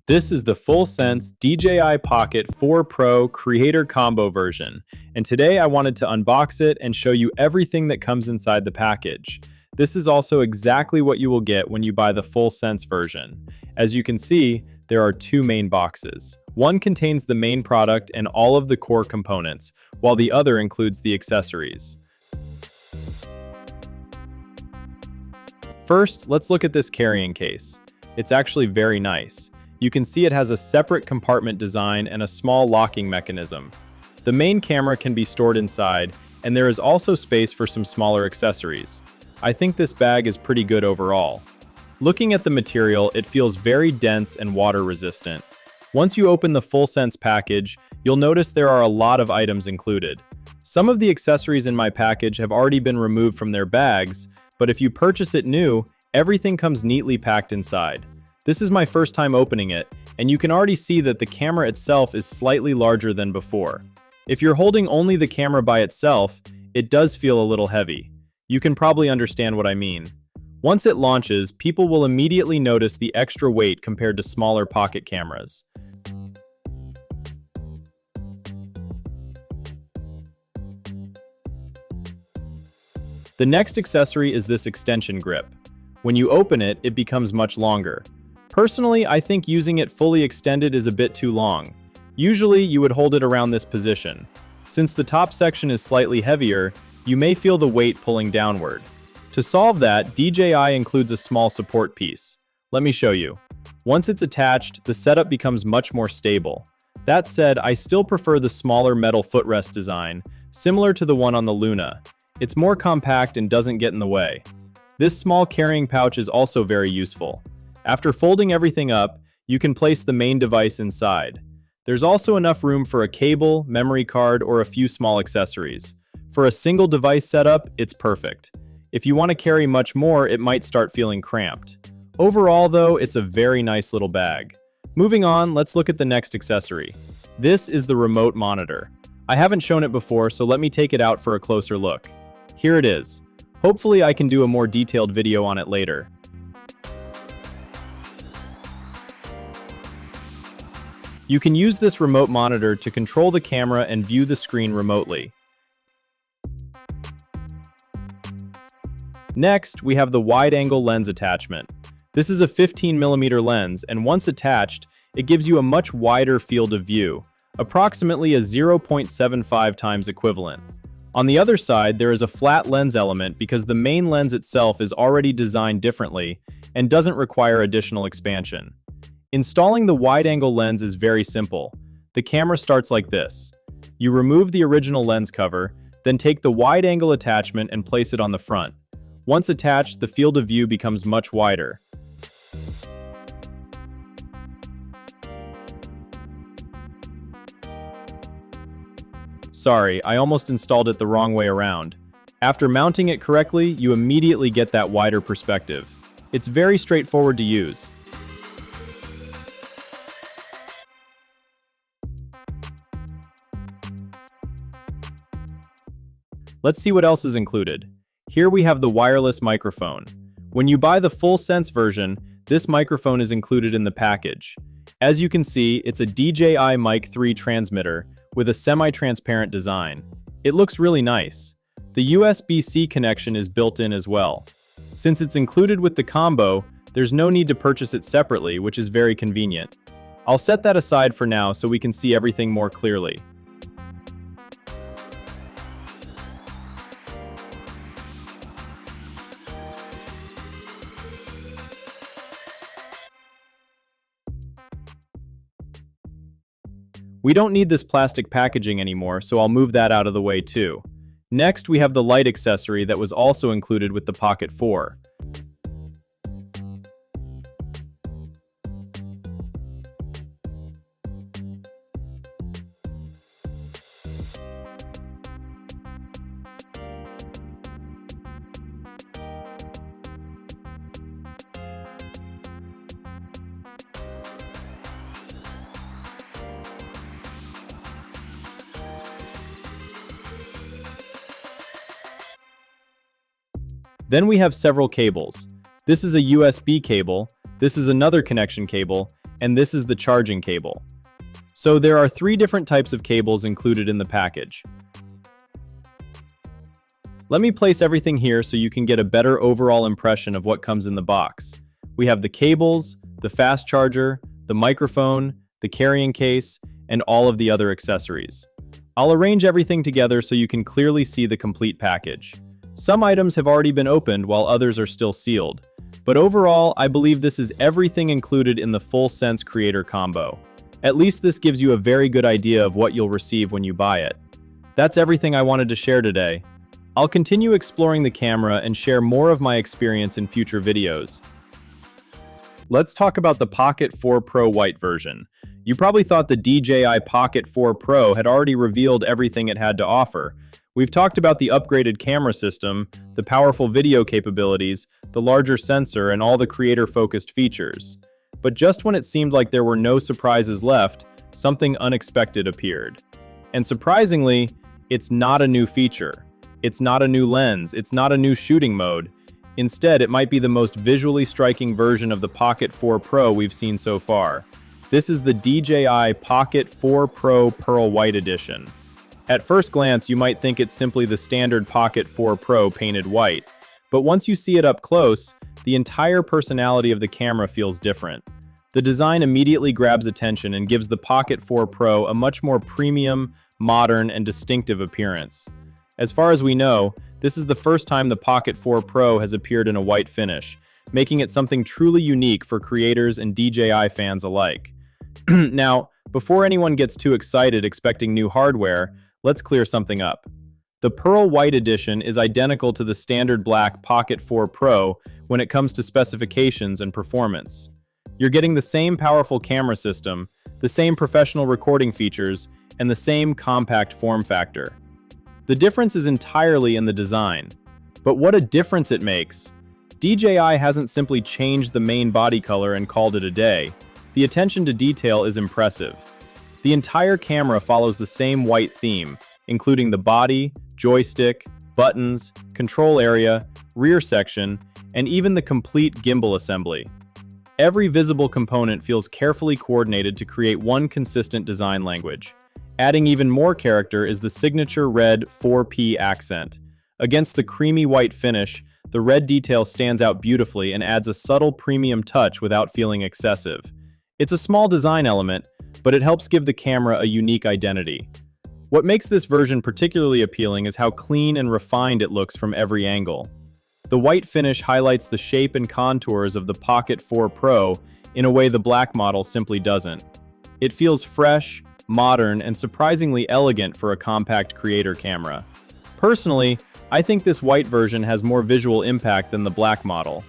This is the full-sense DJI Pocket 4 Pro Creator Combo version, and today I wanted to unbox it and show you everything that comes inside the package. This is also exactly what you will get when you buy the full-sense version. As you can see, there are two main boxes. One contains the main product and all of the core components, while the other includes the accessories. First, let's look at this carrying case. It's actually very nice. You can see it has a separate compartment design and a small locking mechanism. The main camera can be stored inside, and there is also space for some smaller accessories. I think this bag is pretty good overall. Looking at the material, it feels very dense and water resistant. Once you open the full-sense package, you'll notice there are a lot of items included. Some of the accessories in my package have already been removed from their bags, but if you purchase it new, everything comes neatly packed inside. This is my first time opening it, and you can already see that the camera itself is slightly larger than before. If you're holding only the camera by itself, it does feel a little heavy. You can probably understand what I mean. Once it launches, people will immediately notice the extra weight compared to smaller pocket cameras. The next accessory is this extension grip. When you open it, it becomes much longer. Personally, I think using it fully extended is a bit too long. Usually, you would hold it around this position. Since the top section is slightly heavier, you may feel the weight pulling downward. To solve that, DJI includes a small support piece. Let me show you. Once it's attached, the setup becomes much more stable. That said, I still prefer the smaller metal footrest design, similar to the one on the Luna. It's more compact and doesn't get in the way. This small carrying pouch is also very useful. After folding everything up, you can place the main device inside. There's also enough room for a cable, memory card, or a few small accessories. For a single device setup, it's perfect. If you want to carry much more, it might start feeling cramped. Overall, though, it's a very nice little bag. Moving on, let's look at the next accessory. This is the remote monitor. I haven't shown it before, so let me take it out for a closer look. Here it is. Hopefully, I can do a more detailed video on it later. You can use this remote monitor to control the camera and view the screen remotely. Next, we have the wide-angle lens attachment. This is a 15mm lens, and once attached, it gives you a much wider field of view, approximately a 0.75 times equivalent. On the other side, there is a flat lens element because the main lens itself is already designed differently and doesn't require additional expansion. Installing the wide-angle lens is very simple. The camera starts like this. You remove the original lens cover, then take the wide-angle attachment and place it on the front. Once attached, the field of view becomes much wider. Sorry, I almost installed it the wrong way around. After mounting it correctly, you immediately get that wider perspective. It's very straightforward to use. Let's see what else is included. Here we have the wireless microphone. When you buy the full-sense version, this microphone is included in the package. As you can see, it's a DJI Mic 3 transmitter with a semi-transparent design. It looks really nice. The USB-C connection is built in as well. Since it's included with the combo, there's no need to purchase it separately, which is very convenient. I'll set that aside for now so we can see everything more clearly. We don't need this plastic packaging anymore, so I'll move that out of the way too. Next, we have the light accessory that was also included with the Pocket 4. Then we have several cables. This is a USB cable, this is another connection cable, and this is the charging cable. So there are 3 different types of cables included in the package. Let me place everything here so you can get a better overall impression of what comes in the box. We have the cables, the fast charger, the microphone, the carrying case, and all of the other accessories. I'll arrange everything together so you can clearly see the complete package. Some items have already been opened while others are still sealed. But overall, I believe this is everything included in the Full Sense Creator combo. At least this gives you a very good idea of what you'll receive when you buy it. That's everything I wanted to share today. I'll continue exploring the camera and share more of my experience in future videos. Let's talk about the Pocket 4 Pro White version. You probably thought the DJI Pocket 4 Pro had already revealed everything it had to offer. We've talked about the upgraded camera system, the powerful video capabilities, the larger sensor, and all the creator-focused features. But just when it seemed like there were no surprises left, something unexpected appeared. And surprisingly, it's not a new feature. It's not a new lens, it's not a new shooting mode. Instead, it might be the most visually striking version of the Pocket 4 Pro we've seen so far. This is the DJI Pocket 4 Pro Pearl White Edition. At first glance, you might think it's simply the standard Pocket 4 Pro painted white. But once you see it up close, the entire personality of the camera feels different. The design immediately grabs attention and gives the Pocket 4 Pro a much more premium, modern, and distinctive appearance. As far as we know, this is the first time the Pocket 4 Pro has appeared in a white finish, making it something truly unique for creators and DJI fans alike. Now, before anyone gets too excited expecting new hardware, let's clear something up. The Pearl White Edition is identical to the standard black Pocket 4 Pro when it comes to specifications and performance. You're getting the same powerful camera system, the same professional recording features, and the same compact form factor. The difference is entirely in the design. But what a difference it makes! DJI hasn't simply changed the main body color and called it a day. The attention to detail is impressive. The entire camera follows the same white theme, including the body, joystick, buttons, control area, rear section, and even the complete gimbal assembly. Every visible component feels carefully coordinated to create one consistent design language. Adding even more character is the signature red 4P accent. Against the creamy white finish, the red detail stands out beautifully and adds a subtle premium touch without feeling excessive. It's a small design element, but it helps give the camera a unique identity. What makes this version particularly appealing is how clean and refined it looks from every angle. The white finish highlights the shape and contours of the Pocket 4 Pro in a way the black model simply doesn't. It feels fresh, modern, and surprisingly elegant for a compact creator camera. Personally, I think this white version has more visual impact than the black model.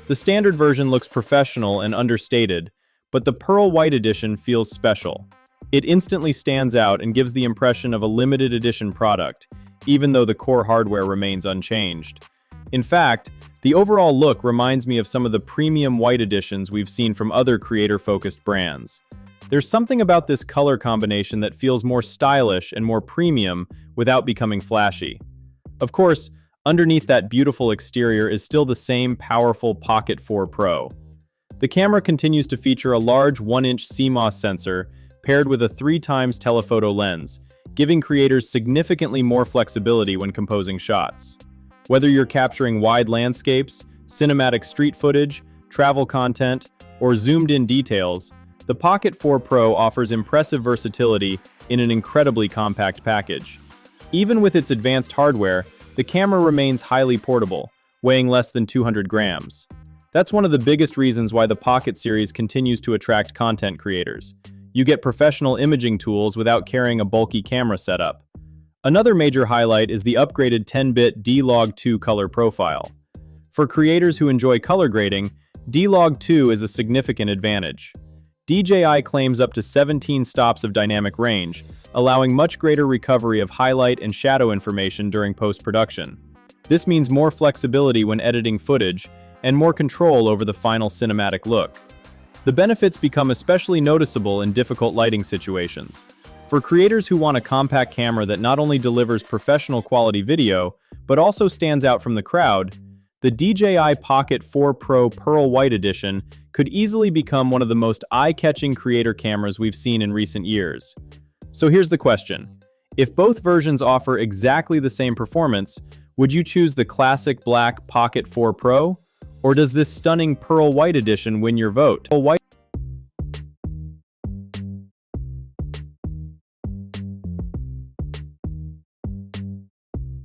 The standard version looks professional and understated, but the Pearl White Edition feels special. It instantly stands out and gives the impression of a limited edition product, even though the core hardware remains unchanged. In fact, the overall look reminds me of some of the premium white editions we've seen from other creator-focused brands. There's something about this color combination that feels more stylish and more premium without becoming flashy. Of course, underneath that beautiful exterior is still the same powerful Pocket 4 Pro. The camera continues to feature a large 1-inch CMOS sensor paired with a 3x telephoto lens, giving creators significantly more flexibility when composing shots. Whether you're capturing wide landscapes, cinematic street footage, travel content, or zoomed-in details, the Pocket 4 Pro offers impressive versatility in an incredibly compact package. Even with its advanced hardware, the camera remains highly portable, weighing less than 200 grams. That's one of the biggest reasons why the Pocket series continues to attract content creators. You get professional imaging tools without carrying a bulky camera setup. Another major highlight is the upgraded 10-bit D-Log2 color profile. For creators who enjoy color grading, D-Log2 is a significant advantage. DJI claims up to 17 stops of dynamic range, allowing much greater recovery of highlight and shadow information during post-production. This means more flexibility when editing footage, and more control over the final cinematic look. The benefits become especially noticeable in difficult lighting situations. For creators who want a compact camera that not only delivers professional quality video, but also stands out from the crowd, the DJI Pocket 4 Pro Pearl White Edition could easily become one of the most eye-catching creator cameras we've seen in recent years. So here's the question. If both versions offer exactly the same performance, would you choose the classic black Pocket 4 Pro? Or does this stunning Pearl White Edition win your vote?